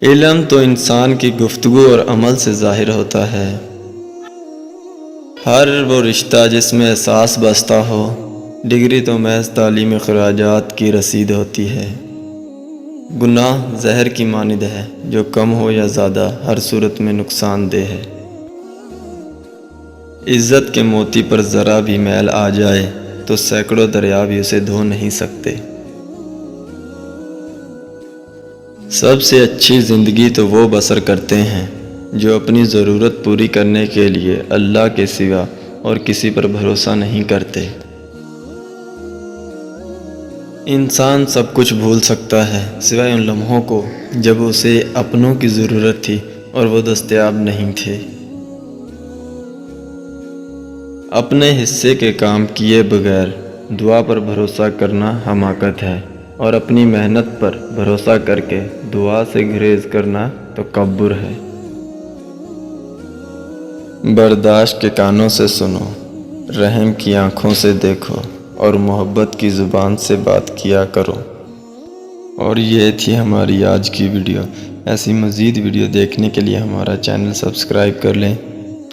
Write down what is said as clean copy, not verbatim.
علم تو انسان کی گفتگو اور عمل سے ظاہر ہوتا ہے۔ ہر وہ رشتہ جس میں احساس بستا ہو، ڈگری تو محض تعلیمی اخراجات کی رسید ہوتی ہے۔ گناہ زہر کی مانند ہے، جو کم ہو یا زیادہ ہر صورت میں نقصان دہ ہے۔ عزت کے موتی پر ذرا بھی میل آ جائے تو سینکڑوں دریا بھی اسے دھو نہیں سکتے۔ سب سے اچھی زندگی تو وہ بسر کرتے ہیں جو اپنی ضرورت پوری کرنے کے لیے اللہ کے سوا اور کسی پر بھروسہ نہیں کرتے۔ انسان سب کچھ بھول سکتا ہے سوائے ان لمحوں کو جب اسے اپنوں کی ضرورت تھی اور وہ دستیاب نہیں تھے۔ اپنے حصے کے کام کیے بغیر دعا پر بھروسہ کرنا حماقت ہے، اور اپنی محنت پر بھروسہ کر کے دعا سے گریز کرنا تکبر ہے۔ برداشت کے کانوں سے سنو، رحم کی آنکھوں سے دیکھو، اور محبت کی زبان سے بات کیا کرو۔ اور یہ تھی ہماری آج کی ویڈیو۔ ایسی مزید ویڈیو دیکھنے کے لیے ہمارا چینل سبسکرائب کر لیں۔